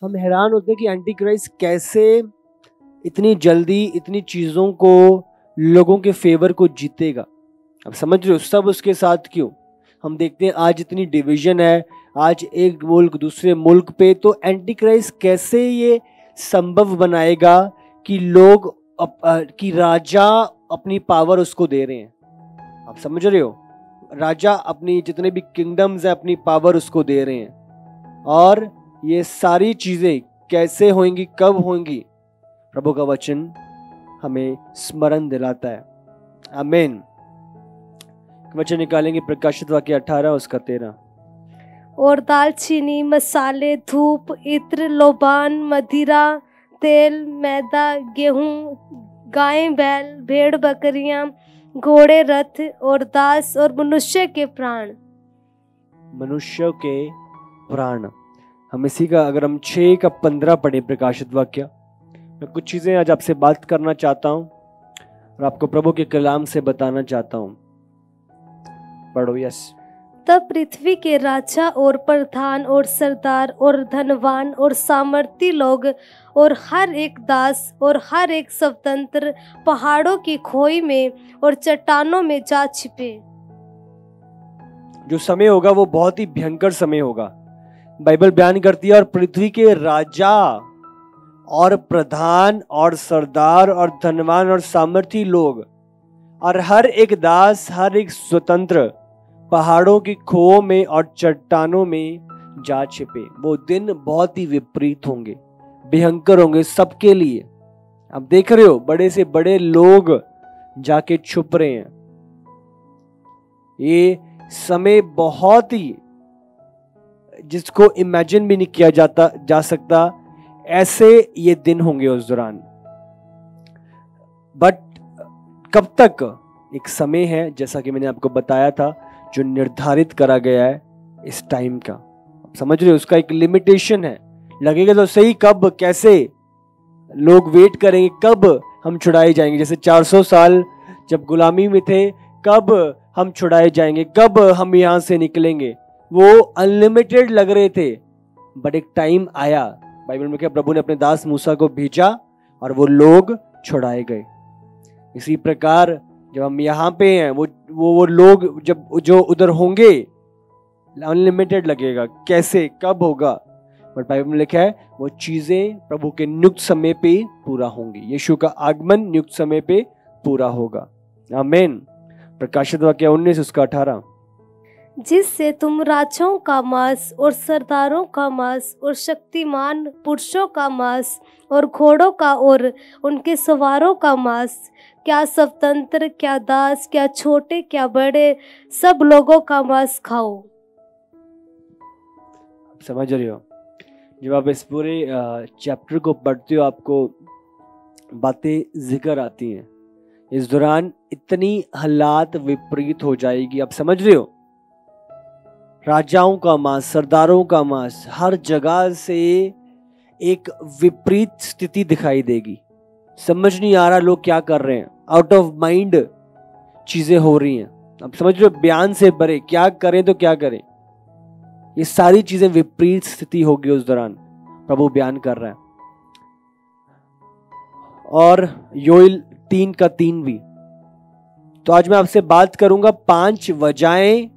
हम हैरान होते हैं कि एंटी क्राइस्ट कैसे इतनी जल्दी इतनी चीज़ों को, लोगों के फेवर को जीतेगा। अब समझ रहे हो, सब उसके साथ क्यों? हम देखते हैं आज इतनी डिवीजन है, आज एक मुल्क दूसरे मुल्क पे, तो एंटी क्राइस्ट कैसे ये संभव बनाएगा कि लोग कि राजा अपनी पावर उसको दे रहे हैं। आप समझ रहे हो, राजा अपनी जितने भी किंगडम्स है अपनी पावर उसको दे रहे हैं, और ये सारी चीजें कैसे होंगी, कब होंगी, प्रभु का वचन हमें स्मरण दिलाता है। आमीन। वचन निकालेंगे प्रकाशित वाक्य 18 उसका 13। और दालचीनी, मसाले, धूप, इत्र, लोबान, मदिरा, तेल, मैदा, गेहूं, गाय बैल, भेड़ बकरियां, घोड़े, रथ और दास और मनुष्य के प्राण। मनुष्य के प्राण। हम इसी का अगर हम 6 का 15 पढ़े प्रकाशित वाक्य, मैं कुछ चीजें आज आपसे बात करना चाहता हूं और आपको प्रभु के कलाम से बताना चाहता हूं। पढ़ो। यस। तब पृथ्वी के राजा और प्रधान और सरदार और धनवान और सामर्थी लोग और हर एक दास और हर एक स्वतंत्र पहाड़ों की खोई में और चट्टानों में जा छिपे। जो समय होगा वो बहुत ही भयंकर समय होगा, बाइबल बयान करती है। और पृथ्वी के राजा और प्रधान और सरदार और धनवान और सामर्थी लोग और हर एक दास, हर एक स्वतंत्र पहाड़ों की खोह में और चट्टानों में जा छिपे। वो दिन बहुत ही विपरीत होंगे, भयंकर होंगे सबके लिए। आप देख रहे हो बड़े से बड़े लोग जाके छुप रहे हैं। ये समय बहुत ही, जिसको इमेजिन भी नहीं किया जा सकता, ऐसे ये दिन होंगे उस दौरान। बट कब तक? एक समय है, जैसा कि मैंने आपको बताया था, जो निर्धारित करा गया है इस टाइम का। आप समझ रहे हो, उसका एक लिमिटेशन है। लगेगा तो सही, कब, कैसे लोग वेट करेंगे, कब हम छुड़ाए जाएंगे। जैसे 400 साल जब गुलामी में थे, कब हम छुड़ाए जाएंगे, कब हम यहां से निकलेंगे। वो अनलिमिटेड लग रहे थे, बट एक टाइम आया, बाइबल में क्या, प्रभु ने अपने दास मूसा को भेजा और वो लोग छुड़ाए गए। इसी प्रकार जब हम यहाँ पे हैं, वो लोग जब जो उधर होंगे, अनलिमिटेड लगेगा, कैसे, कब होगा, बट बाइबल में लिखा है वो चीजें प्रभु के नियुक्त समय पे पूरा होंगी। यीशु का आगमन नियुक्त समय पे पूरा होगा। आमीन। प्रकाशित वाक्य 19 उसका 18। जिससे तुम राजाओं का मांस और सरदारों का मांस और शक्तिमान पुरुषों का मांस और घोड़ों का और उनके सवारों का मांस, क्या स्वतंत्र, क्या दास, क्या छोटे, क्या बड़े, सब लोगों का मांस खाओ। समझ रहे हो, जब आप इस पूरे चैप्टर को पढ़ते हो आपको बातें जिक्र आती हैं। इस दौरान इतनी हालात विपरीत हो जाएगी, आप समझ रहे हो। राजाओं का मांस, सरदारों का मांस, हर जगह से एक विपरीत स्थिति दिखाई देगी। समझ नहीं आ रहा लोग क्या कर रहे हैं, आउट ऑफ माइंड चीजें हो रही हैं। अब समझ लो, बयान से भरे, क्या करें तो क्या करें। ये सारी चीजें विपरीत स्थिति होगी उस दौरान, प्रभु बयान कर रहा है। और योएल 3 का 3 भी। तो आज मैं आपसे बात करूंगा 5 वजहें,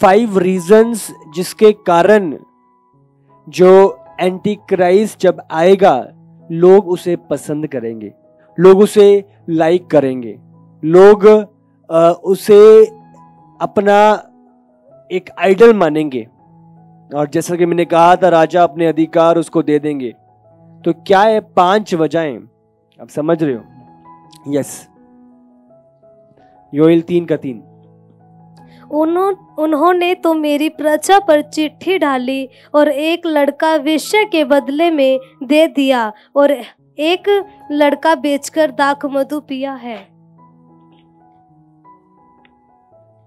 5 रीजंस जिसके कारण जो एंटी क्राइस्ट जब आएगा लोग उसे पसंद करेंगे, लोग उसे लाइक करेंगे, लोग उसे अपना एक आइडल मानेंगे। और जैसा कि मैंने कहा था, राजा अपने अधिकार उसको दे देंगे। तो क्या है 5 वजहें, आप समझ रहे हो। यस, योएल 3 का 3। उन्होंने तो मेरी प्रजा पर चिट्ठी डाली और एक लड़का वेश्या के बदले में दे दिया और एक लड़का बेचकर दाख मधु पिया है।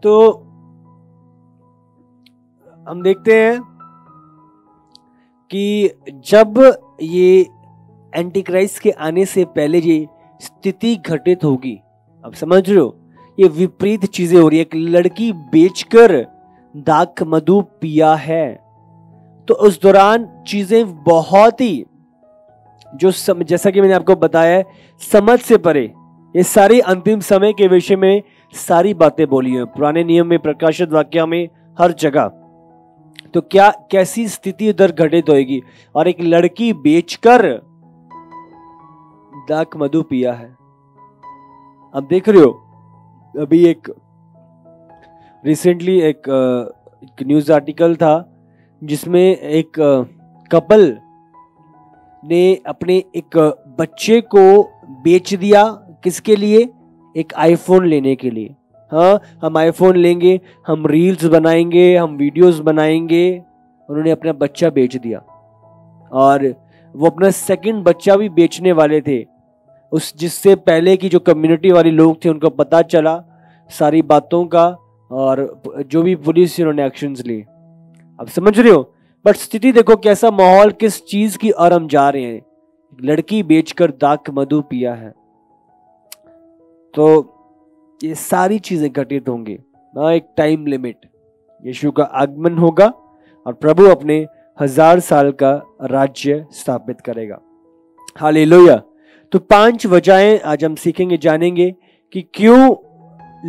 तो हम देखते हैं कि जब ये एंटी क्राइस्ट के आने से पहले ये स्थिति घटित होगी, आप समझ रहे हो, ये विपरीत चीजें हो रही है। एक लड़की बेचकर दाख मधु पिया है। तो उस दौरान चीजें बहुत ही जैसा कि मैंने आपको बताया है, समझ से परे, ये सारी अंतिम समय के विषय में सारी बातें बोली हैं पुराने नियम में, प्रकाशित वाक्य में, हर जगह। तो क्या कैसी स्थिति उधर घटित होगी। और एक लड़की बेचकर दाक मधु पिया है। अब देख रहे हो, अभी एक रिसेंटली एक न्यूज आर्टिकल था जिसमें एक कपल ने अपने एक बच्चे को बेच दिया। किसके लिए? एक आईफोन लेने के लिए। हाँ, हम आईफोन लेंगे, हम रील्स बनाएंगे, हम वीडियोस बनाएंगे। उन्होंने अपना बच्चा बेच दिया और वो अपना सेकंड बच्चा भी बेचने वाले थे। जिससे पहले की जो कम्युनिटी वाले लोग थे उनको पता चला सारी बातों का, और जो भी पुलिस उन्होंने एक्शंस लिए। अब समझ रहे हो, बट स्थिति देखो कैसा माहौल, किस चीज की ओर हम जा रहे हैं। लड़की बेचकर दाक मधु पिया है। तो ये सारी चीजें घटित होंगी ना, एक टाइम लिमिट। यीशु का आगमन होगा और प्रभु अपने 1000 साल का राज्य स्थापित करेगा। हालेलुया। तो 5 वजहें आज हम सीखेंगे, जानेंगे कि क्यों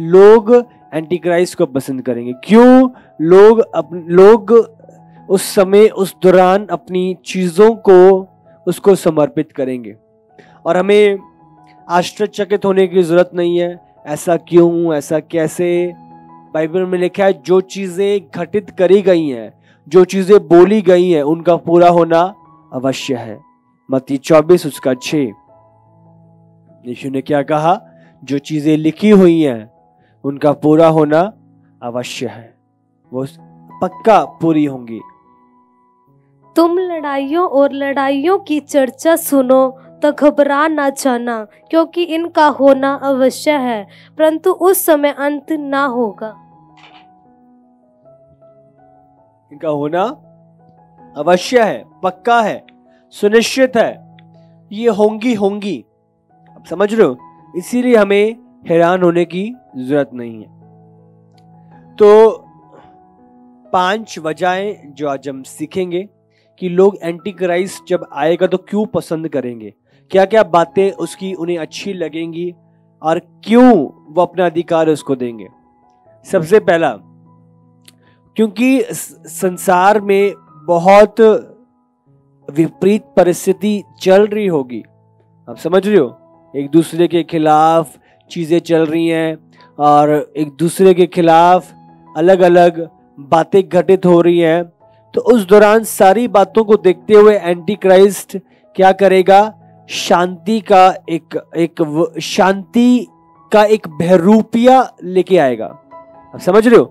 लोग एंटी क्राइस्ट को पसंद करेंगे, क्यों लोग उस समय, उस दौरान अपनी चीजों को उसको समर्पित करेंगे। और हमें आश्चर्यचकित होने की जरूरत नहीं है, ऐसा क्यों, ऐसा कैसे। बाइबल में लिखा है जो चीजें घटित करी गई हैं, जो चीजें बोली गई हैं, उनका पूरा होना अवश्य है। मत्ती 24 उसका 6। यीशु ने क्या कहा? जो चीजें लिखी हुई हैं उनका पूरा होना अवश्य है, वो पक्का पूरी होंगी। तुम लड़ाइयों और लड़ाइयों की चर्चा सुनो तो घबरा ना जाना, क्योंकि इनका होना अवश्य है, परंतु उस समय अंत ना होगा। इनका होना अवश्य है, पक्का है, सुनिश्चित है, ये होंगी। अब समझ रहे हो, इसीलिए हमें हैरान होने की जरूरत नहीं है। तो 5 वजहें जो आज हम सीखेंगे कि लोग एंटी क्राइस्ट जब आएगा तो क्यों पसंद करेंगे, क्या क्या बातें उसकी उन्हें अच्छी लगेंगी और क्यों वो अपना अधिकार उसको देंगे। सबसे पहला, क्योंकि संसार में बहुत विपरीत परिस्थिति चल रही होगी। आप समझ रहे हो, एक दूसरे के खिलाफ चीजें चल रही हैं और एक दूसरे के खिलाफ अलग अलग बातें घटित हो रही हैं। तो उस दौरान सारी बातों को देखते हुए एंटी क्राइस्ट क्या करेगा? शांति का एक बहरूपिया लेके आएगा। आप समझ रहे हो,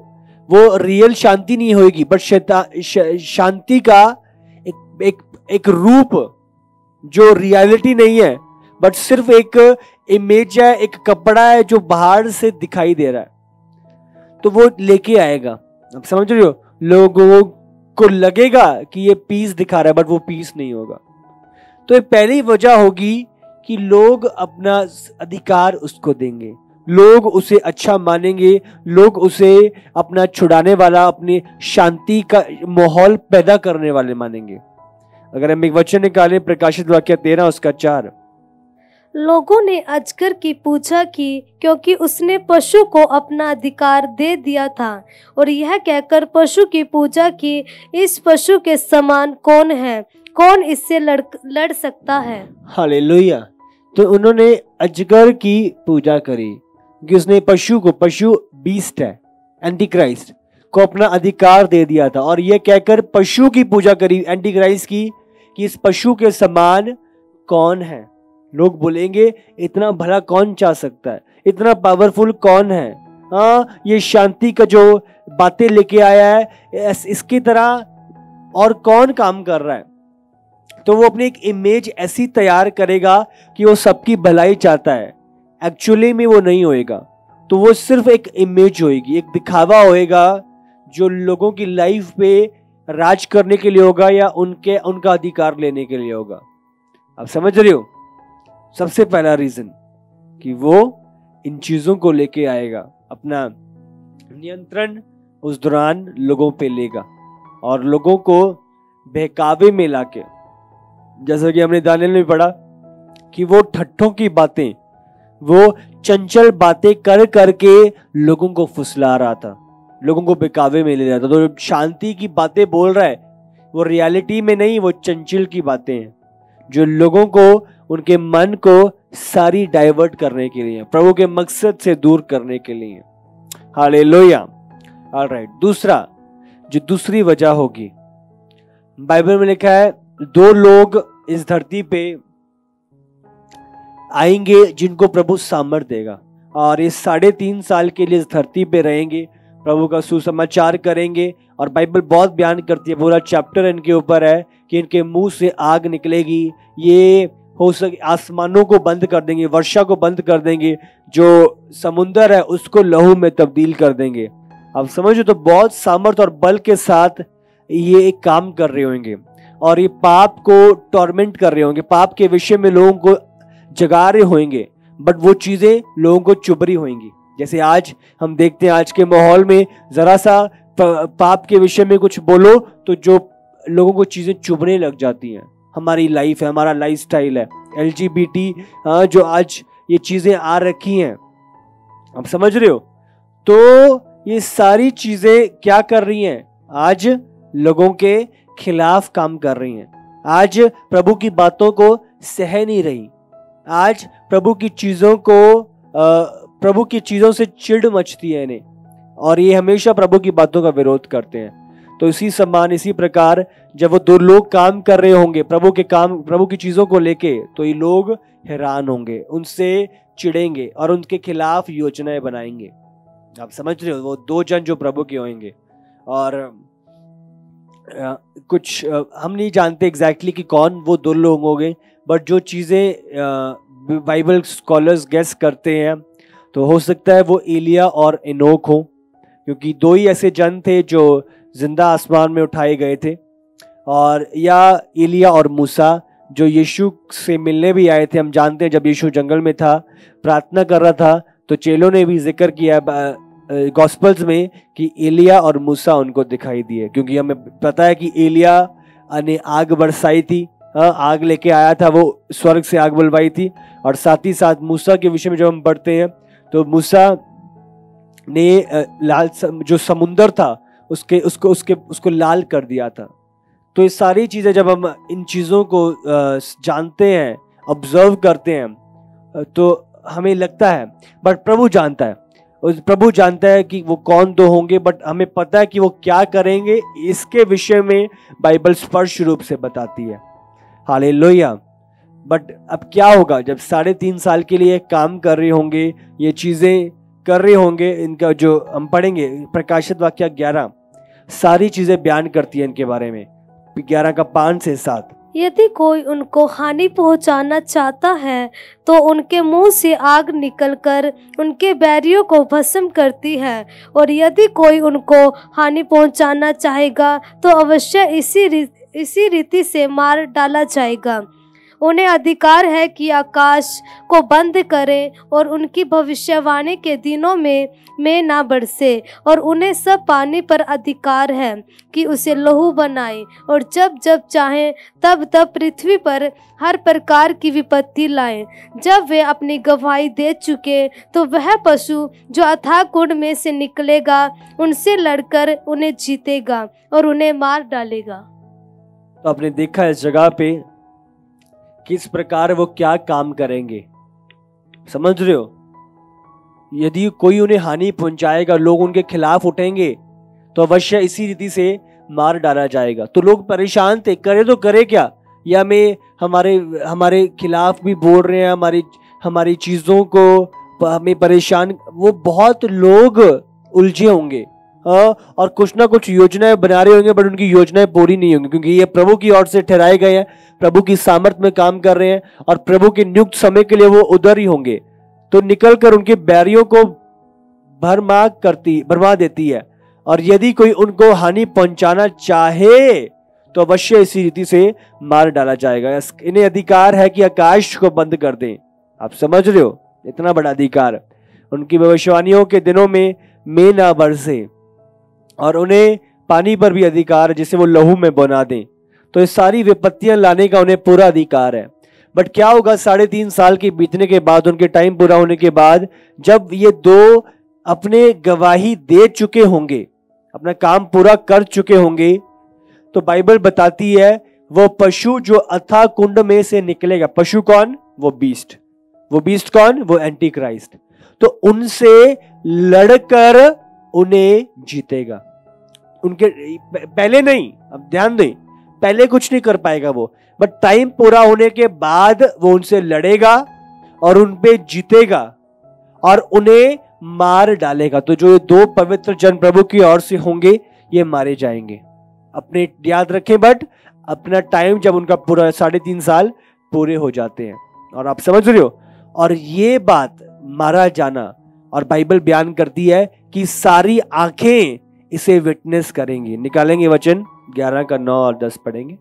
वो रियल शांति नहीं होगी, बट शांति का एक रूप जो रियलिटी नहीं है, बट सिर्फ एक इमेज है, एक कपड़ा है जो बाहर से दिखाई दे रहा है, तो वो लेके आएगा। आप समझ रहे हो, लोगों को लगेगा कि ये पीस दिखा रहा है, बट वो पीस नहीं होगा। तो ये पहली वजह होगी कि लोग अपना अधिकार उसको देंगे, लोग उसे अच्छा मानेंगे, लोग उसे अपना छुड़ाने वाला, अपनी शांति का माहौल पैदा करने वाले मानेंगे। अगर हम एक वचन निकालें, प्रकाशित वाक्य 13 उसका 4। लोगों ने अजगर की पूजा की, क्योंकि उसने पशु को अपना अधिकार दे दिया था, और यह कहकर पशु की पूजा की, इस पशु के समान कौन है, कौन इससे लड़ सकता है। हालेलुया। तो उन्होंने अजगर की पूजा करी कि उसने पशु बीस्ट है, एंटी क्राइस्ट को अपना अधिकार दे दिया था, और यह कहकर पशु की पूजा करी एंटी क्राइस्ट की कि इस पशु के समान कौन है। लोग बोलेंगे इतना भला कौन चाह सकता है, इतना पावरफुल कौन है, हाँ ये शांति का जो बातें लेके आया है इसकी तरह और कौन काम कर रहा है। तो वो अपनी एक इमेज ऐसी तैयार करेगा कि वो सबकी भलाई चाहता है, एक्चुअली में वो नहीं होएगा। तो वो सिर्फ एक इमेज होएगी, एक दिखावा होएगा जो लोगों की लाइफ पे राज करने के लिए होगा या उनका अधिकार लेने के लिए होगा। आप समझ रहे हो, सबसे पहला रीजन कि वो इन चीजों को लेके आएगा, अपना नियंत्रण उस दौरान लोगों पे लेगा और लोगों को बहकावे में लाके, जैसा कि हमने दानियल में पढ़ा कि वो ठट्ठों की बातें, वो चंचल बातें कर करके लोगों को फुसला रहा था, लोगों को बहकावे में ले रहा था। तो शांति की बातें बोल रहा है, वो रियलिटी में नहीं, वो चंचल की बातें हैं जो लोगों को, उनके मन को सारी डाइवर्ट करने के लिए, प्रभु के मकसद से दूर करने के लिए। हालेलुया। ऑलराइट, दूसरा जो दूसरी वजह होगी, बाइबल में लिखा है 2 लोग इस धरती पे आएंगे जिनको प्रभु सामर्थ देगा, और ये 3.5 साल के लिए इस धरती पे रहेंगे, प्रभु का सुसमाचार करेंगे। और बाइबल बहुत बयान करती है, पूरा चैप्टर इनके ऊपर है कि इनके मुंह से आग निकलेगी, ये हो सके आसमानों को बंद कर देंगे, वर्षा को बंद कर देंगे, जो समुंदर है उसको लहू में तब्दील कर देंगे। आप समझो, तो बहुत सामर्थ और बल के साथ ये एक काम कर रहे होंगे, और ये पाप को टॉर्मेंट कर रहे होंगे, पाप के विषय में लोगों को जगा रहे होंगे, बट वो चीजें लोगों को चुभ रही होंगी। जैसे आज हम देखते हैं, आज के माहौल में जरा सा पाप के विषय में कुछ बोलो तो जो लोगों को चीजें चुभने लग जाती हैं। हमारी लाइफ है, हमारा लाइफस्टाइल है, LGBT जो आज ये चीजें आ रखी हैं, आप समझ रहे हो। तो ये सारी चीजें क्या कर रही हैं, आज लोगों के खिलाफ काम कर रही हैं, आज प्रभु की बातों को सह नहीं रही, आज प्रभु की चीजों से चिढ़ मचती है इन्हें, और ये हमेशा प्रभु की बातों का विरोध करते हैं। तो इसी प्रकार जब वो 2 लोग काम कर रहे होंगे प्रभु की चीजों को लेके, तो ये लोग हैरान होंगे, उनसे चिढ़ेंगे और उनके खिलाफ योजनाएं बनाएंगे। आप समझ रहे हो, वो 2 जन जो प्रभु के होंगे, और कुछ हम नहीं जानते एग्जैक्टली कि कौन वो 2 लोग होंगे, बट जो चीजें बाइबल स्कॉलर्स गेस करते हैं, तो हो सकता है वो एलिया और एनोक हो, क्योंकि 2 ही ऐसे जन थे जो जिंदा आसमान में उठाए गए थे, और या एलिया और मूसा जो यीशु से मिलने भी आए थे। हम जानते हैं जब यीशु जंगल में था, प्रार्थना कर रहा था, तो चेलों ने भी जिक्र किया गॉस्पेल्स में कि एलिया और मूसा उनको दिखाई दिए, क्योंकि हमें पता है कि एलिया ने आग बरसाई थी, आग लेके आया था, वो स्वर्ग से आग बुलवाई थी। और साथ ही साथ मूसा के विषय में जब हम पढ़ते हैं, तो मूसा ने लाल जो समुंदर था उसको लाल कर दिया था। तो ये सारी चीजें जब हम इन चीजों को जानते हैं, ऑब्जर्व करते हैं, तो हमें लगता है, बट प्रभु जानता है कि वो कौन 2 होंगे, बट हमें पता है कि वो क्या करेंगे, इसके विषय में बाइबल स्पष्ट रूप से बताती है। हालेलुया। बट अब क्या होगा जब 3.5 साल के लिए काम कर रहे होंगे, ये चीजें कर रहे होंगे, इनका जो हम पढ़ेंगे प्रकाशित वाक्य 11 सारी चीजें बयान करती है इनके बारे में, 11 का 5 से 7। यदि कोई उनको हानि पहुंचाना चाहता है तो उनके मुंह से आग निकलकर उनके बैरियों को भस्म करती है, और यदि कोई उनको हानि पहुंचाना चाहेगा तो अवश्य इसी रीति से मार डाला जाएगा। उन्हें अधिकार है कि आकाश को बंद करें और उनकी भविष्यवाणी के दिनों में ना बरसे, और उन्हें सब पानी पर अधिकार है कि उसे लहू बनाएं, और जब जब चाहें तब तब पृथ्वी पर हर प्रकार की विपत्ति लाएं। जब वे अपनी गवाही दे चुके तो वह पशु जो अथाह कुंड में से निकलेगा उनसे लड़कर उन्हें जीतेगा और उन्हें मार डालेगा। तो आपने देखा इस जगह पे किस प्रकार वो क्या काम करेंगे, समझ रहे हो। यदि कोई उन्हें हानि पहुंचाएगा, लोग उनके खिलाफ उठेंगे, तो अवश्य इसी रीति से मार डाला जाएगा। तो लोग परेशान थे, करे तो करे क्या, या हमें हमारे खिलाफ भी बोल रहे हैं, हमारी चीजों को हमें परेशान, वो बहुत लोग उलझे होंगे और कुछ ना कुछ योजनाएं बना रहे होंगे, बट उनकी योजनाएं पूरी नहीं होंगी, क्योंकि ये प्रभु की ओर से ठहराए गए हैं, प्रभु की सामर्थ में काम कर रहे हैं, और प्रभु के नियुक्त समय के लिए वो उधर ही होंगे। तो निकलकर उनके बैरियों को भरमा देती है, और यदि कोई उनको हानि पहुंचाना चाहे तो अवश्य इसी रीति से मार डाला जाएगा। इन्हें अधिकार है कि आकाश को बंद कर दें। आप समझ रहे हो, इतना बड़ा अधिकार। उनकी भविष्यवाणियों के दिनों में ना बरसे, और उन्हें पानी पर भी अधिकार जिसे वो लहू में बना दें। तो ये सारी विपत्तियां लाने का उन्हें पूरा अधिकार है। बट क्या होगा 3.5 साल के बीतने के बाद, उनके टाइम पूरा होने के बाद, जब ये दो अपने गवाही दे चुके होंगे, अपना काम पूरा कर चुके होंगे, तो बाइबल बताती है वो पशु जो अथाह कुंड में से निकलेगा, पशु कौन? वो बीस्ट। वो बीस्ट कौन? वो एंटी क्राइस्ट। तो उनसे लड़कर उन्हें जीतेगा। उनके पहले नहीं, अब ध्यान दें, पहले कुछ नहीं कर पाएगा वो, बट टाइम पूरा होने के बाद वो उनसे लड़ेगा और उन पे जीतेगा और उन्हें मार डालेगा। तो जो ये 2 पवित्र जन प्रभु की ओर से होंगे, ये मारे जाएंगे। अपने याद रखें, बट अपना टाइम जब उनका पूरा 3.5 साल पूरे हो जाते हैं। और आप समझ रहे हो, और ये बात मारा जाना, और बाइबल बयान करती है कि सारी आंखें इसे विटनेस करेंगी। निकालेंगे वचन 11 का 9 और 10 पढ़ेंगे।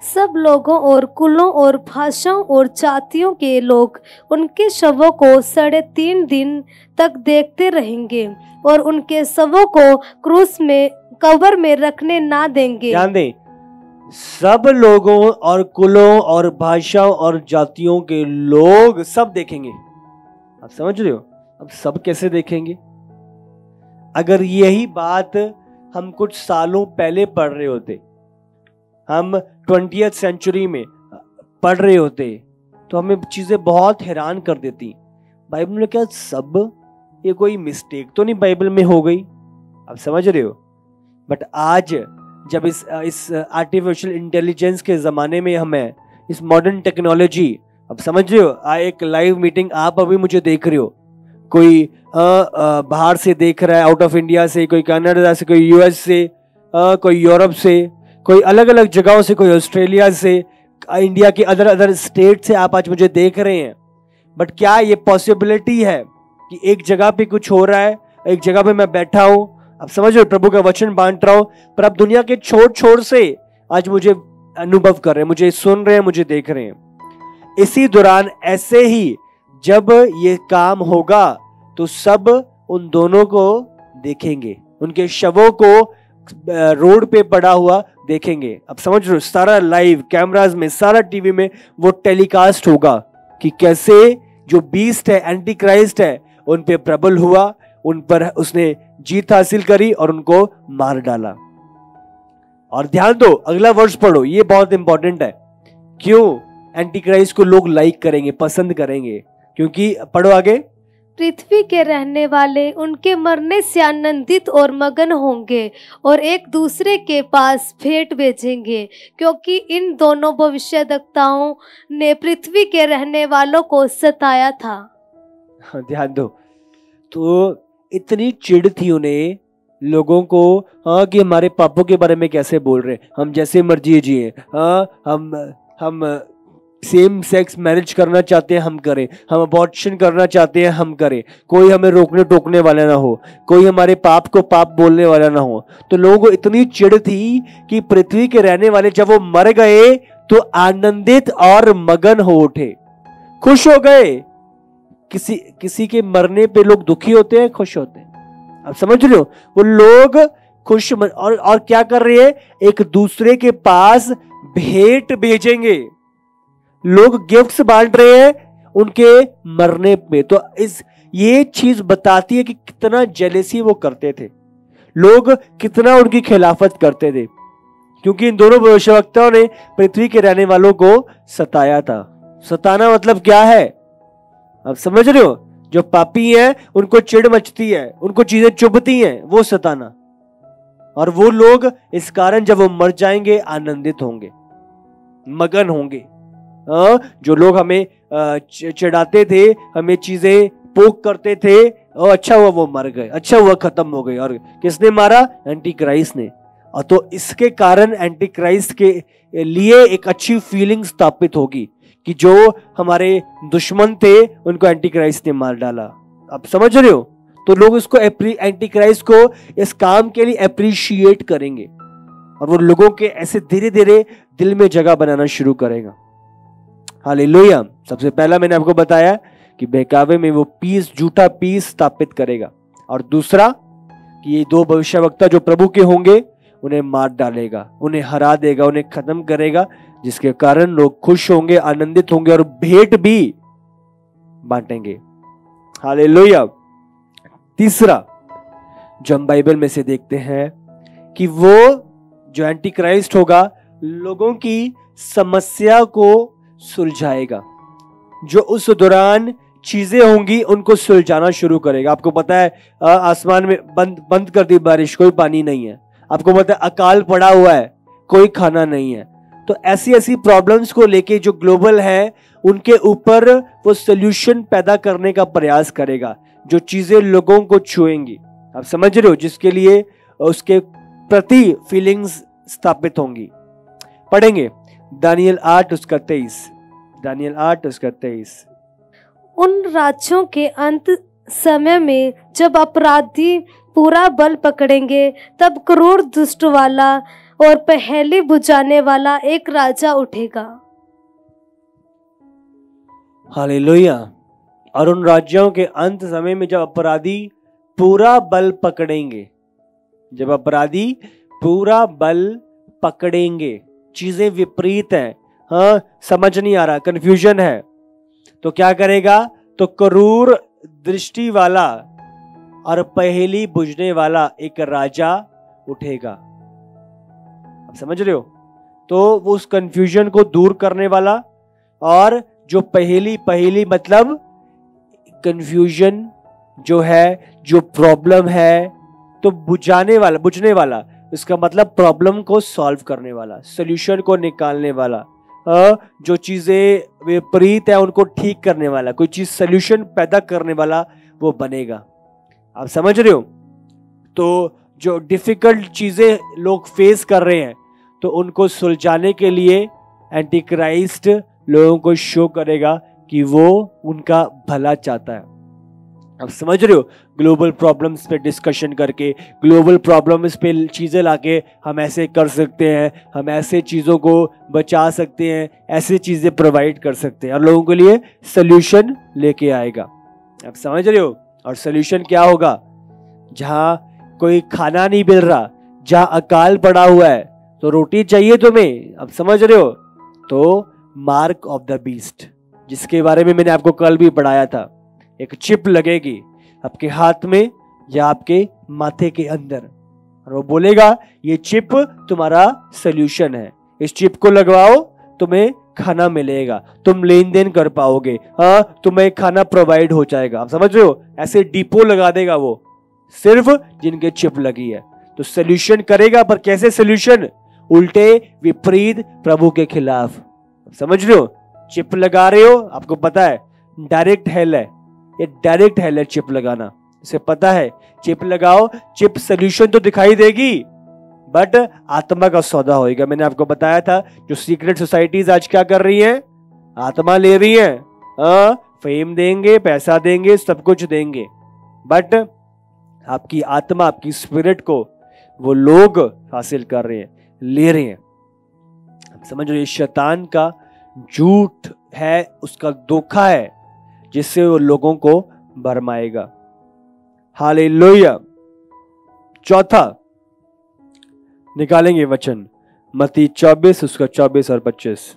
सब लोगों और कुलों और भाषाओं और जातियों के लोग उनके शवों को 3.5 दिन तक देखते रहेंगे और उनके शवों को क्रूस में कब्र में रखने ना देंगे। ध्यान दें, सब लोगों और कुलों और भाषाओं और जातियों के लोग सब देखेंगे। आप समझ रहे हो? अब सब कैसे देखेंगे? अगर यही बात हम कुछ सालों पहले पढ़ रहे होते, हम 20th सेंचुरी में पढ़ रहे होते, तो हमें चीजें बहुत हैरान कर देती। बाइबल में क्या सब, ये कोई मिस्टेक तो नहीं बाइबल में हो गई? आप समझ रहे हो? बट आज जब इस आर्टिफिशियल इंटेलिजेंस के ज़माने में हमें इस मॉडर्न टेक्नोलॉजी, अब समझ रहे हो, एक लाइव मीटिंग आप अभी मुझे देख रहे हो, कोई बाहर से देख रहा है, आउट ऑफ इंडिया से, कोई कनाडा से, कोई यूएस से, कोई यूरोप से, कोई अलग अलग जगहों से, कोई ऑस्ट्रेलिया से, इंडिया के अदर स्टेट से आप आज मुझे देख रहे हैं। बट क्या ये पॉसिबिलिटी है कि एक जगह पे कुछ हो रहा है, एक जगह पे मैं बैठा हूं, अब समझ रहे हो, प्रभु का वचन बांट रहा हूं, पर आप दुनिया के छोर से आज मुझे अनुभव कर रहे हैं, मुझे सुन रहे हैं, मुझे देख रहे हैं। इसी दौरान ऐसे ही जब ये काम होगा तो सब उन दोनों को देखेंगे, उनके शवों को रोड पे पड़ा हुआ देखेंगे। अब समझ रहे हो, सारा लाइव कैमरास में, सारा टीवी में वो टेलीकास्ट होगा कि कैसे जो बीस्ट है, एंटी क्राइस्ट है, उन पे प्रबल हुआ, उन पर उसने जीत हासिल करी और उनको मार डाला। और ध्यान दो, अगला वर्ष पढ़ो, ये बहुत इंपॉर्टेंट है। क्यों एंटी क्राइस्ट को लोग लाइक करेंगे, पसंद करेंगे? क्योंकि पढ़ो आगे, पृथ्वी के रहने वाले उनके मरने से आनंदित और मगन होंगे और एक दूसरे के पास भेंट भेजेंगे, क्योंकि इन दोनों भविष्यद्वक्ताओं ने पृथ्वी के रहने वालों को सताया था। ध्यान दो, तो इतनी चिढ़ थी उन्हें लोगों को, हाँ, कि हमारे पापों के बारे में कैसे बोल रहे हैं, हम जैसे मर्जी जिए, हाँ, हम सेम सेक्स मैरिज करना चाहते हैं, हम करें, हम अबॉर्शन करना चाहते हैं, हम करें, कोई हमें रोकने टोकने वाला ना हो, कोई हमारे पाप को पाप बोलने वाला ना हो। तो लोगों को इतनी चिढ़ थी कि पृथ्वी के रहने वाले जब वो मर गए तो आनंदित और मगन हो उठे, खुश हो गए। किसी के मरने पे लोग दुखी होते हैं, खुश होते हैं? आप समझ रहे हो, वो लोग खुश और क्या कर रहे हैं, एक दूसरे के पास भेंट भेजेंगे, लोग गिफ्ट्स बांट रहे हैं उनके मरने पे। तो ये चीज बताती है कि कितना जेलेसी वो करते थे, लोग कितना उनकी खिलाफत करते थे, क्योंकि इन दोनों भविष्यवक्ताओं ने पृथ्वी के रहने वालों को सताया था। सताना मतलब क्या है, आप समझ रहे हो? जो पापी हैं उनको चिढ़ मचती है, उनको चीजें चुभती हैं, वो सताना। और वो लोग इस कारण जब वो मर जाएंगे आनंदित होंगे, मगन होंगे। जो लोग हमें चिढ़ाते थे, हमें चीजें पोक करते थे, और अच्छा हुआ वो मर गए, अच्छा हुआ खत्म हो गए। और किसने मारा? एंटी क्राइस्ट ने। और तो इसके कारण एंटी क्राइस्ट के लिए एक अच्छी फीलिंग स्थापित होगी कि जो हमारे दुश्मन थे उनको एंटी क्राइस्ट ने मार डाला। आप समझ रहे हो? तो लोग इसको एंटी क्राइस्ट को इस काम के लिए अप्रिशिएट करेंगे और वो लोगों के ऐसे धीरे धीरे दिल में जगह बनाना शुरू करेगा। हालेलुया। सबसे पहला मैंने आपको बताया कि बहकावे में वो पीस, झूठा पीस स्थापित करेगा, और दूसरा कि ये दो भविष्यवक्ता जो प्रभु के होंगे उन्हें मार डालेगा, उन्हें हरा देगा, उन्हें खत्म करेगा, जिसके कारण लोग खुश होंगे, आनंदित होंगे और भेंट भी बांटेंगे। हालेलुया। तीसरा जो हम बाइबल में से देखते हैं कि वो जो एंटी क्राइस्ट होगा लोगों की समस्या को सुलझाएगा। जो उस दौरान चीजें होंगी उनको सुलझाना शुरू करेगा। आपको पता है आसमान में बंद कर दी बारिश, कोई पानी नहीं है। आपको पता है अकाल पड़ा हुआ है, कोई खाना नहीं है। तो ऐसी ऐसी प्रॉब्लम्स को लेके जो ग्लोबल है उनके ऊपर वो सोल्यूशन पैदा करने का प्रयास करेगा, जो चीजें लोगों को छुएंगी। आप समझ रहे हो, जिसके लिए उसके प्रति फीलिंग्स स्थापित होंगी। पढ़ेंगे दानियल 8:23। दानियल 8:23। उन राज्यों के अंत समय में जब अपराधी पूरा बल पकड़ेंगे, तब क्रूर दुष्ट वाला और पहेली बुझाने वाला एक राजा उठेगा। हालेलुया। और उन राज्यों के अंत समय में जब अपराधी पूरा बल पकड़ेंगे, जब अपराधी पूरा बल पकड़ेंगे, चीजें विपरीत हैं, हाँ समझ नहीं आ रहा, कंफ्यूजन है, तो क्या करेगा? तो क्रूर दृष्टि वाला और पहेली बुझने वाला एक राजा उठेगा। आप समझ रहे हो? तो वो उस कंफ्यूजन को दूर करने वाला, और जो पहेली मतलब कंफ्यूजन जो है, जो प्रॉब्लम है, तो बुझने वाला इसका मतलब प्रॉब्लम को सॉल्व करने वाला, सॉल्यूशन को निकालने वाला, जो चीजें विपरीत है उनको ठीक करने वाला, कोई चीज सॉल्यूशन पैदा करने वाला वो बनेगा। आप समझ रहे हो? तो जो डिफिकल्ट चीजें लोग फेस कर रहे हैं, तो उनको सुलझाने के लिए एंटी क्राइस्ट लोगों को शो करेगा कि वो उनका भला चाहता है। आप समझ रहे हो? ग्लोबल प्रॉब्लम्स पे डिस्कशन करके, ग्लोबल प्रॉब्लम्स पे चीजें लाके हम ऐसे कर सकते हैं, हम ऐसे चीजों को बचा सकते हैं, ऐसी चीजें प्रोवाइड कर सकते हैं और लोगों के लिए सोल्यूशन लेके आएगा। आप समझ रहे हो? और सोल्यूशन क्या होगा? जहाँ कोई खाना नहीं मिल रहा, जहाँ अकाल पड़ा हुआ है, तो रोटी चाहिए तुम्हें। आप समझ रहे हो? तो मार्क ऑफ द बीस्ट, जिसके बारे में मैंने आपको कल भी पढ़ाया था, एक चिप लगेगी आपके हाथ में या आपके माथे के अंदर, और वो बोलेगा ये चिप तुम्हारा सोल्यूशन है, इस चिप को लगवाओ, तुम्हें खाना मिलेगा, तुम लेन देन कर पाओगे, हाँ तुम्हें खाना प्रोवाइड हो जाएगा। आप समझ रहे हो? ऐसे डिपो लगा देगा वो, सिर्फ जिनके चिप लगी है। तो सोल्यूशन करेगा, पर कैसे सोल्यूशन? उल्टे विपरीत प्रभु के खिलाफ। समझ रहे हो? चिप लगा रहे हो, आपको पता है डायरेक्ट हेल है, ये डायरेक्ट हेल है चिप लगाना, इसे पता है। चिप लगाओ, चिप सोल्यूशन तो दिखाई देगी, बट आत्मा का सौदा होएगा। मैंने आपको बताया था जो सीक्रेट सोसाइटीज आज क्या कर रही हैं? आत्मा ले रही हैं, फेम देंगे, पैसा देंगे, सब कुछ देंगे, बट आपकी आत्मा, आपकी स्पिरिट को वो लोग हासिल कर रहे हैं, ले रहे हैं। समझ रहे? शैतान का झूठ है, उसका धोखा है, जिससे वो लोगों को भरमाएगा। हालेलुया। चौथा निकालेंगे वचन मत्ती 24 उसका 24 और 25।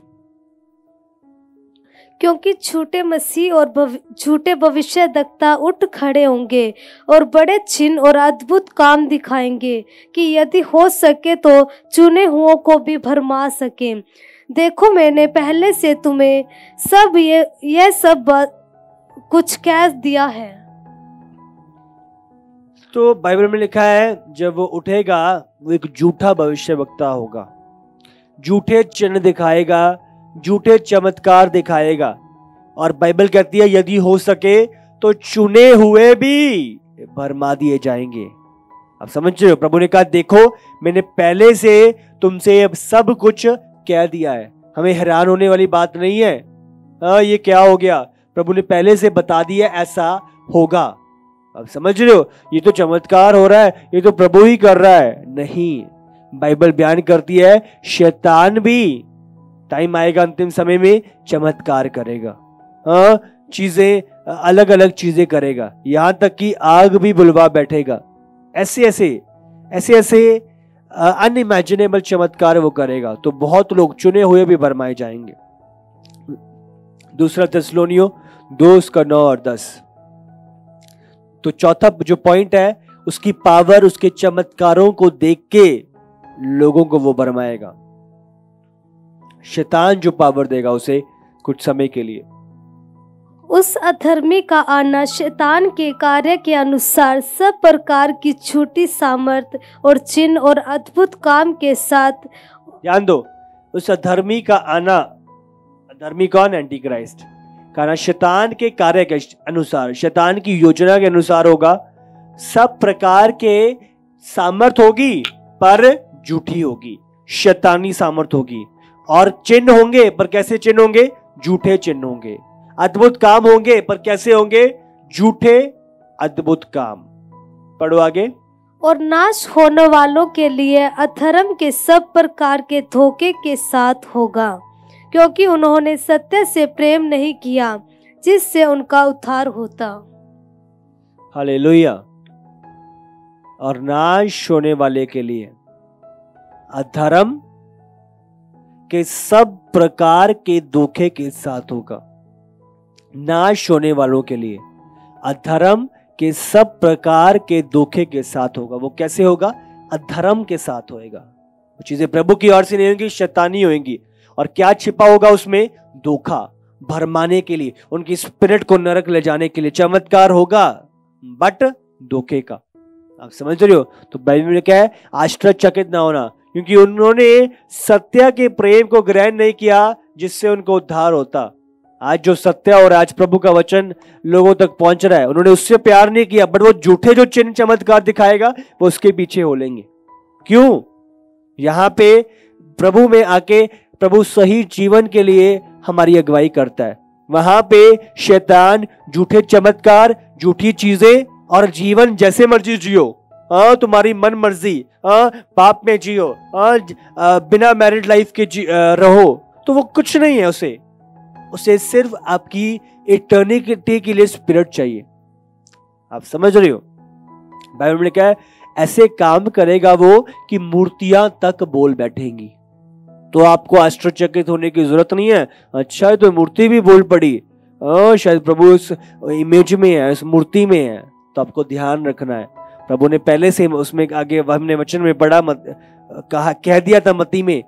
क्योंकि झूठे मसीह और झूठे भविष्यद्वक्ता उठ खड़े होंगे और बड़े चिन्ह और अद्भुत काम दिखाएंगे कि यदि हो सके तो चुने हुओं को भी भरमा सके। देखो मैंने पहले से तुम्हें सब ये सब कुछ कह दिया है। तो बाइबल में लिखा है जब वो उठेगा वो एक झूठा भविष्यवक्ता होगा, झूठे चिन्ह दिखाएगा, झूठे चमत्कार दिखाएगा, और बाइबल कहती है यदि हो सके तो चुने हुए भी भरमा दिए जाएंगे। आप समझ रहे हो? प्रभु ने कहा देखो मैंने पहले से तुमसे अब सब कुछ कह दिया है। हमें हैरान होने वाली बात नहीं है, ये क्या हो गया, प्रभु ने पहले से बता दिया ऐसा होगा। अब समझ रहे हो? ये तो चमत्कार हो रहा है, ये तो प्रभु ही कर रहा है। नहीं, बाइबल बयान करती है शैतान भी टाइम आएगा अंतिम समय में चमत्कार करेगा, चीजें अलग अलग चीजें करेगा, यहां तक कि आग भी बुलवा बैठेगा। ऐसे ऐसे अनइमेजिनेबल चमत्कार वो करेगा, तो बहुत लोग चुने हुए भी भरमाए जाएंगे। दूसरा थिस्सलुनीयों 2:9-10। तो चौथा जो पॉइंट है, उसकी पावर, उसके चमत्कारों को देख के लोगों को वो भरमाएगा। शैतान जो पावर देगा उसे कुछ समय के लिए। उस अधर्मी का आना शैतान के कार्य के अनुसार सब प्रकार की झूठी सामर्थ और चिन्ह और अद्भुत काम के साथ। ध्यान दो, उस अधर्मी का आना, अधर्मी कौन? एंटी क्राइस्ट का आना शैतान के कार्य के अनुसार, शैतान की योजना के अनुसार होगा। सब प्रकार के सामर्थ होगी पर झूठी होगी, शैतानी सामर्थ होगी। और चिन्ह होंगे, पर कैसे चिन्ह होंगे? झूठे चिन्ह होंगे। अद्भुत काम होंगे, पर कैसे होंगे? झूठे अद्भुत काम। पढ़ो आगे। और नाश होने वालों के लिए अधर्म के सब प्रकार के धोखे के साथ होगा, क्योंकि उन्होंने सत्य से प्रेम नहीं किया जिससे उनका उद्धार होता। हालेलुया। और नाश होने वाले के लिए अधर्म के सब प्रकार के धोखे के साथ होगा। नाश होने वालों के लिए अधर्म के सब प्रकार के धोखे के साथ होगा। वो कैसे होगा? अधर्म के साथ होएगा। वो चीजें प्रभु की ओर से नहीं होंगी, शैतानी होंगी। और क्या छिपा होगा उसमें? धोखा, भरमाने के लिए, उनकी स्पिरिट को नरक ले जाने के लिए। चमत्कार होगा बट धोखे का। आप समझ रहे हो? तो बाइबल में क्या है? आश्चर्यचकित ना होना, क्योंकि उन्होंने सत्य के प्रेम को ग्रहण नहीं किया जिससे उनको उद्धार होता। आज जो सत्य और आज प्रभु का वचन लोगों तक पहुंच रहा है, उन्होंने उससे प्यार नहीं किया, बट वो झूठे जो चिन्ह चमत्कार दिखाएगा वो उसके पीछे हो लेंगे। क्यों? यहां पे प्रभु में आके प्रभु सही जीवन के लिए हमारी अगुवाई करता है। वहां पे शैतान झूठे चमत्कार, झूठी चीजें और जीवन जैसे मर्जी जियो, तुम्हारी मन मर्जी, पाप में जियो, बिना मैरिड लाइफ के रहो, तो वो कुछ नहीं है। उसे सिर्फ आपकी इटर्निटी के लिए स्पिरिट चाहिए। आप समझ रहे हो? बाइबल में क्या है? ऐसे काम करेगा वो कि मूर्तियां तक बोल बैठेंगी। तो आपको आश्चर्यचकित होने की जरूरत नहीं है। अच्छा, तो मूर्ति भी बोल पड़ी, शायद प्रभु इस इमेज में है, इस मूर्ति में है। तो आपको ध्यान रखना है, प्रभु ने पहले से उसमें आगे हमने वचन में पढ़ा, कह दिया था मत्ती में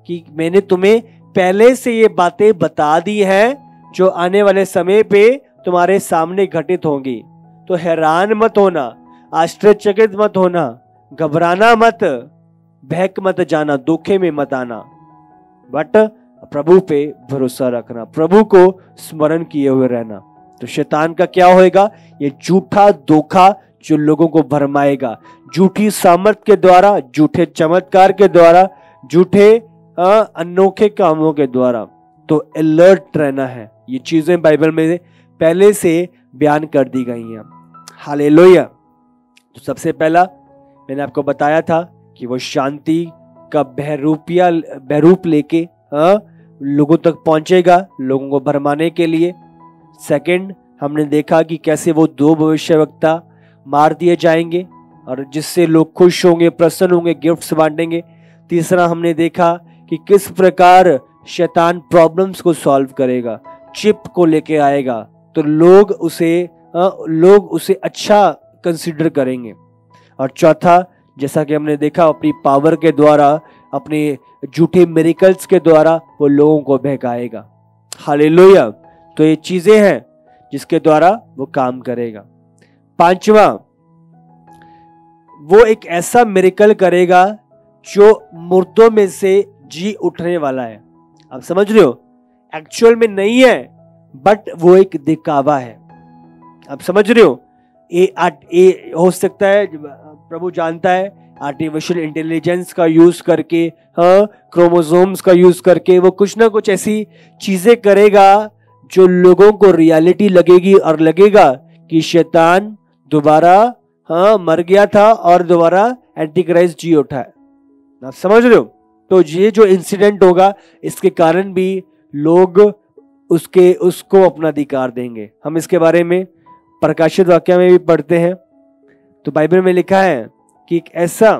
कि मैंने तुम्हें पहले से ये बातें बता दी हैं जो आने वाले समय पे तुम्हारे सामने घटित होंगी। तो हैरान मत होना, आश्चर्यचकित मत होना, घबराना मत, बहक मत जाना, धोखे में मत आना, बट प्रभु पे भरोसा रखना, प्रभु को स्मरण किए हुए रहना। तो शैतान का क्या होएगा? ये झूठा धोखा जो लोगों को भरमाएगा, झूठी सामर्थ के द्वारा, झूठे चमत्कार के द्वारा, झूठे अनोखे कामों के द्वारा। तो अलर्ट रहना है। ये चीजें बाइबल में पहले से बयान कर दी गई हैं। हालेलुया। तो सबसे पहला मैंने आपको बताया था कि वो शांति का बहरूप लेके लोगों तक पहुंचेगा, लोगों को भरमाने के लिए। सेकंड, हमने देखा कि कैसे वो 2 भविष्यवक्ता मार दिए जाएंगे और जिससे लोग खुश होंगे, प्रसन्न होंगे, गिफ्ट्स बांटेंगे। तीसरा, हमने देखा कि किस प्रकार शैतान प्रॉब्लम्स को सॉल्व करेगा, चिप को लेके आएगा, तो लोग उसे अच्छा कंसीडर करेंगे। और चौथा, जैसा कि हमने देखा, अपनी पावर के द्वारा, अपने झूठे मिरेकल्स के द्वारा वो लोगों को बहकाएगा। हालेलुया। तो ये चीजें हैं जिसके द्वारा वो काम करेगा। पांचवा, वो एक ऐसा मिरेकल करेगा जो मुर्दों में से जी उठने वाला है। आप समझ रहे हो? एक्चुअल में नहीं है, बट वो एक दिखावा है। आप समझ रहे हो? ये हो सकता है, प्रभु जानता है, आर्टिफिशियल इंटेलिजेंस का यूज करके, क्रोमोसोम्स का यूज करके वो कुछ ना कुछ ऐसी चीजें करेगा जो लोगों को रियलिटी लगेगी और लगेगा कि शैतान दोबारा मर गया था और दोबारा एंटी क्राइस्ट जी उठा है। आप समझ रहे हो? तो ये जो इंसिडेंट होगा, इसके कारण भी लोग उसको अपना अधिकार देंगे। हम इसके बारे में प्रकाशित वाक्य में भी पढ़ते हैं। तो बाइबल में लिखा है कि एक ऐसा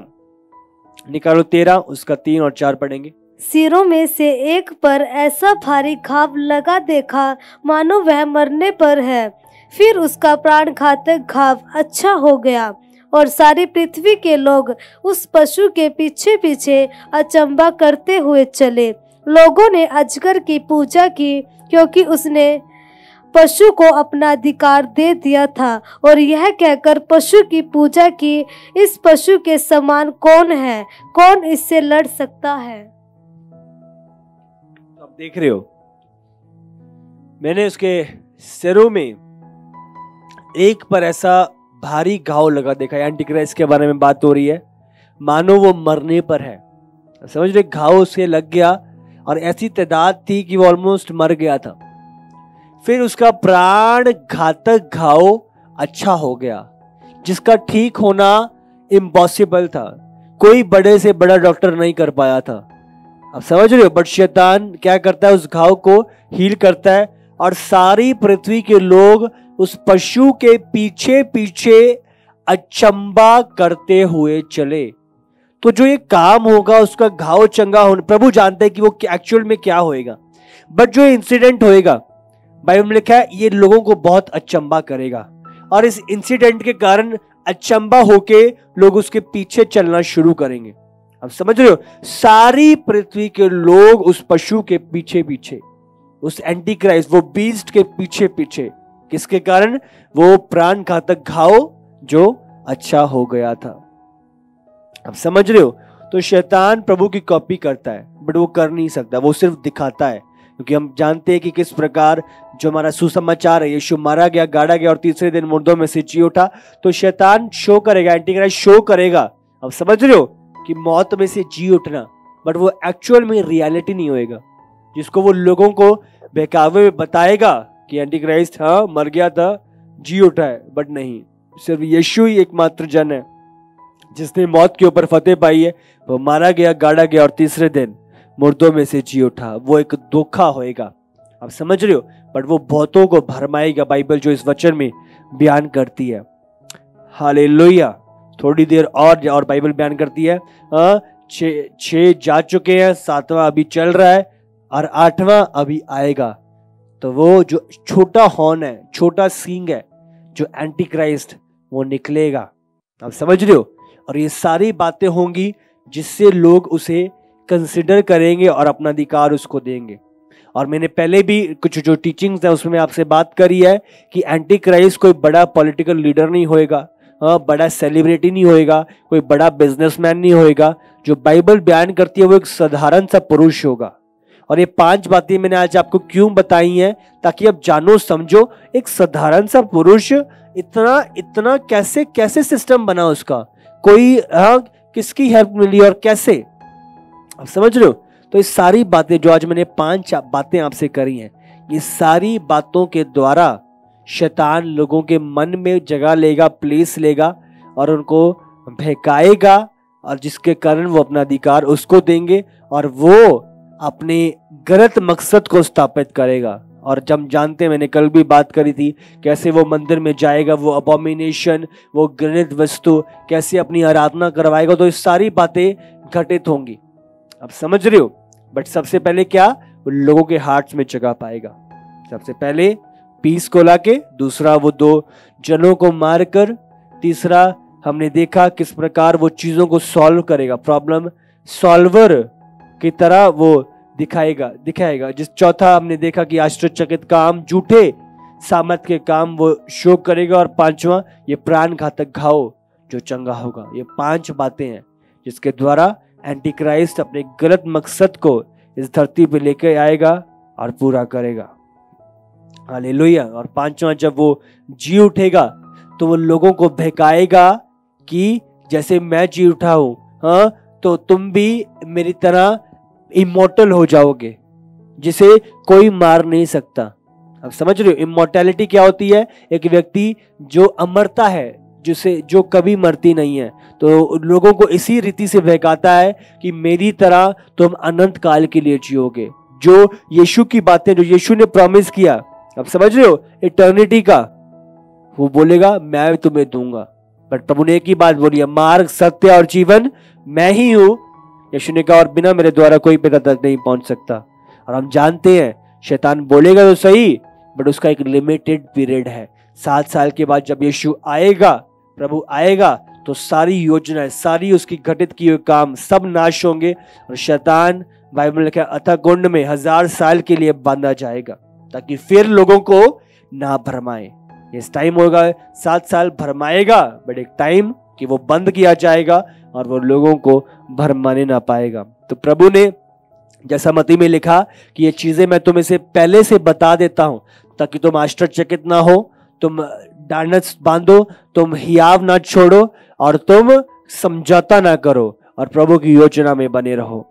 निकालो 13, उसका 3 और 4 पढ़ेंगे। सिरों में से एक पर ऐसा भारी घाव लगा देखा मानो वह मरने पर है। फिर उसका प्राण घातक घाव अच्छा हो गया और सारी पृथ्वी के लोग उस पशु के पीछे पीछे अचंभा करते हुए चले। लोगों ने अजगर की पूजा की क्योंकि उसने पशु को अपना अधिकार दे दिया था और यह कहकर पशु की पूजा की, इस पशु के समान कौन है, कौन इससे लड़ सकता है। आप देख रहे हो, मैंने उसके सिरों में एक पर ऐसा भारी घाव लगा देखा। एंटीक्राइस्ट के बारे में बात हो रही है, मानो वो मरने पर है। समझ रहे, घाव उसे लग गया और ऐसी तादाद थी कि वो ऑलमोस्ट मर गया था। फिर उसका प्राण घातक घाव अच्छा हो गया, जिसका ठीक होना इम्पॉसिबल था। कोई बड़े से बड़ा डॉक्टर नहीं कर पाया था। अब समझ रहे हो, बट शैतान क्या करता है, उस घाव को हील करता है और सारी पृथ्वी के लोग उस पशु के पीछे पीछे अचंबा करते हुए चले। तो जो ये काम होगा, उसका घाव चंगा होने, प्रभु जानते हैं कि वो एक्चुअल में क्या होएगा, बट जो इंसिडेंट होएगा, बाइबल में लिखा है, ये लोगों को बहुत अचंबा करेगा और इस इंसिडेंट के कारण अचंबा होके लोग उसके पीछे चलना शुरू करेंगे। अब समझ रहे हो, सारी पृथ्वी के लोग उस पशु के पीछे पीछे, उस एंटी क्राइस्ट, वो बीस्ट के पीछे पीछे, किसके कारण, वो प्राण घातक घाव जो अच्छा हो गया था। अब समझ रहे हो, तो शैतान प्रभु की कॉपी करता है, बट वो कर नहीं सकता, वो सिर्फ दिखाता है। क्योंकि हम जानते हैं कि किस प्रकार जो हमारा सुसमाचार है, यीशु मारा गया, गाड़ा गया और तीसरे दिन मुर्दों में से जी उठा, तो शैतान शो करेगा, एंटीक्राइस्ट शो करेगा। अब समझ रहे हो कि मौत में से जी उठना, बट वो एक्चुअल में रियलिटी नहीं होएगा, जिसको वो लोगों को बहकावे में बताएगा कि एंटीक्राइस्ट हाँ मर गया था, जी उठा है, बट नहीं, सिर्फ यीशु ही एकमात्र जन है जिसने मौत के ऊपर फतेह पाई है। वो मारा गया, गाड़ा गया और तीसरे दिन मुर्दों में से जी उठा। वो एक धोखा होएगा, आप समझ रहे हो, बट वो बहुतों को भरमाएगा, बाइबल जो इस वचन में बयान करती है। हालेलुया। थोड़ी देर और बाइबल बयान करती है, 6 जा चुके हैं, 7वां अभी चल रहा है और 8वां अभी आएगा। तो वो जो छोटा हॉर्न है, छोटा सींग है, जो एंटी क्राइस्ट, वो निकलेगा। आप समझ रहे हो, और ये सारी बातें होंगी जिससे लोग उसे कंसिडर करेंगे और अपना अधिकार उसको देंगे। और मैंने पहले भी कुछ जो टीचिंग्स है उसमें आपसे बात करी है कि एंटी क्राइस्ट कोई बड़ा पॉलिटिकल लीडर नहीं होएगा, बड़ा सेलिब्रिटी नहीं होएगा, कोई बड़ा बिजनेसमैन नहीं होएगा। जो बाइबल बयान करती है वो एक साधारण सा पुरुष होगा। और ये 5 बातें मैंने आज आपको क्यों बताई हैं, ताकि आप जानो समझो, एक साधारण सा पुरुष इतना कैसे सिस्टम बना उसका, कोई किसकी हेल्प मिली और कैसे, आप समझ रहे हो। तो ये सारी बातें जो आज मैंने 5 बातें आपसे करी हैं, ये सारी बातों के द्वारा शैतान लोगों के मन में जगह लेगा, प्लेस लेगा और उनको बहकाएगा, और जिसके कारण वो अपना अधिकार उसको देंगे और वो अपने गलत मकसद को स्थापित करेगा। और जब जानते हैं, मैंने कल भी बात करी थी, कैसे वो मंदिर में जाएगा, वो अबोमिनेशन, वो घृणित वस्तु, कैसे अपनी आराधना करवाएगा। तो ये सारी बातें घटित होंगी, आप समझ रहे हो। बट सबसे पहले क्या, वो लोगों के हार्ट्स में जगह पाएगा। सबसे पहले पीस को लाके, दूसरा वो 2 जनों को मारकर, तीसरा हमने देखा किस प्रकार वो चीजों को सॉल्व करेगा, प्रॉब्लम सॉल्वर की तरह वो दिखाएगा। जिस चौथा हमने देखा कि आश्चर्यचकित काम, झूठे सामर्थ के काम वो शो करेगा। और 5वां ये प्राण घातक घाव जो चंगा होगा। ये 5 बातें हैं जिसके द्वारा एंटी क्राइस्ट अपने गलत मकसद को इस धरती पे लेकर आएगा और पूरा करेगा। हालेलुया। और 5वां जब वो जी उठेगा तो वो लोगों को बहकाएगा कि जैसे मैं जी उठा हूं, तो तुम भी मेरी तरह इमोर्टल हो जाओगे, जिसे कोई मार नहीं सकता। अब समझ रहे हो, इमोर्टैलिटी क्या होती है, एक व्यक्ति जो अमरता है, जो कभी मरती नहीं है। तो लोगों को इसी रीति से बहकाता है कि मेरी तरह तुम अनंत काल के लिए जियोगे। जो यीशु की बातें, जो यीशु ने प्रॉमिस किया, अब समझ रहे हो, इटर्निटी का, वो बोलेगा मैं तुम्हें दूंगा। बट प्रभु ने एक ही बात बोली है, मार्ग, सत्य और जीवन मैं ही हूं। यीशु ने कहा और बिना मेरे द्वारा कोई पिता तक नहीं पहुंच सकता। और हम जानते हैं शैतान बोलेगा तो सही, बट उसका एक लिमिटेड पीरियड है। 7 साल के बाद जब यीशु आएगा, प्रभु आएगा, तो सारी योजनाएं, सारी उसकी घटित किए हुए काम सब नाश होंगे और शैतान, बाइबल लिखा है, अथः कुंड में 1000 साल के लिए बांधा जाएगा, ताकि फिर लोगों को ना भरमाए। इस टाइम होगा 7 साल भरमाएगा, बट एक टाइम कि वो बंद किया जाएगा और वो लोगों को भरमाने ना पाएगा। तो प्रभु ने जैसा मत्ती में लिखा कि ये चीजें मैं तुम्हें से पहले से बता देता हूं, ताकि तुम आश्चर्यचकित ना हो, तुम डांडस बांधो, तुम हियाव ना छोड़ो और तुम समझौता ना करो और प्रभु की योजना में बने रहो।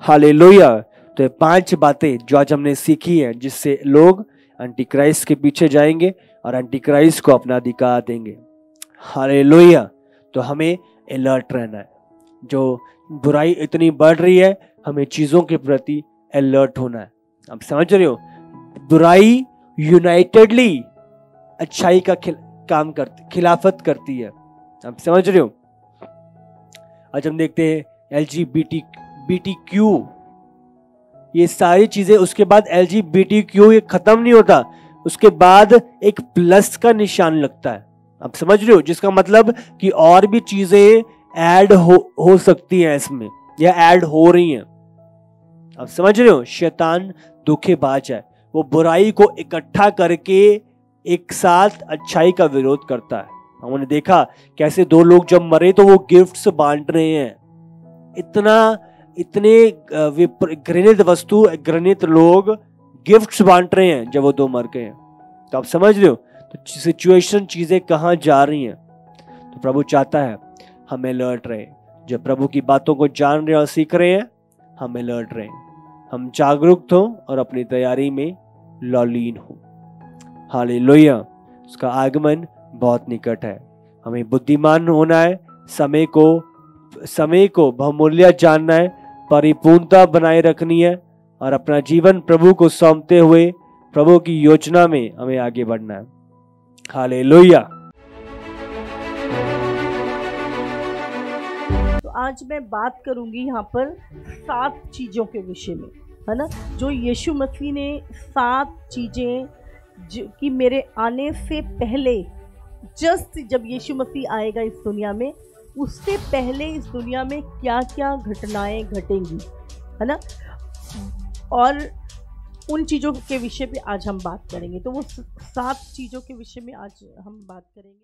हालेलुया। तो ये 5 बातें जो आज हमने सीखी हैं, जिससे लोग एंटीक्राइस्ट के पीछे जाएंगे और एंटीक्राइस्ट को अपना अधिकार देंगे। हालेलुया। तो हमें अलर्ट रहना है। जो बुराई इतनी बढ़ रही है, हमें चीजों के प्रति अलर्ट होना है। आप समझ रहे हो, बुराई यूनाइटेडली अच्छाई का काम करती, खिलाफत करती है। आप समझ रहे हो। आज हम देखते हैं LGBTQ, ये सारी चीजें, उसके बाद LGBTQ ये खत्म नहीं होता, उसके बाद एक प्लस का निशान लगता है। आप समझ रहे हो, जिसका मतलब कि और भी चीजें ऐड हो सकती हैं इसमें, या ऐड हो रही हैं। आप समझ रहे हो। शैतान धोखेबाज है, वो बुराई को इकट्ठा करके एक साथ अच्छाई का विरोध करता है। हमने देखा कैसे 2 लोग जब मरे तो वो गिफ्ट्स बांट रहे हैं। इतने घृणित वस्तु, घृणित लोग गिफ्ट्स बांट रहे हैं जब वो 2 मर गए हैं। तो आप समझ रहे हो तो सिचुएशन, चीजें कहां जा रही हैं। तो प्रभु चाहता है हम अलर्ट रहे। जब प्रभु की बातों को जान रहे और सीख रहे हैं, हम अलर्ट रहे, हम जागरूक हो और अपनी तैयारी में लौलीन हो। हालेलुया। उसका आगमन बहुत निकट है। हमें बुद्धिमान होना है, समय को बहुमूल्य जानना है, परिपूर्णता बनाए रखनी है और अपना जीवन प्रभु को सौंपते हुए प्रभु की योजना में हमें आगे बढ़ना है। हालेलुया। तो आज मैं बात करूंगी यहाँ पर 7 चीज़ों के विषय में, है ना, जो यीशु मसीह ने 7 चीज़ें कि मेरे आने से पहले, जस्ट जब यीशु मसीह आएगा इस दुनिया में, उससे पहले इस दुनिया में क्या क्या घटनाएं घटेंगी, है ना, और उन चीज़ों के विषय पे आज हम बात करेंगे। तो वो 7 चीज़ों के विषय में आज हम बात करेंगे।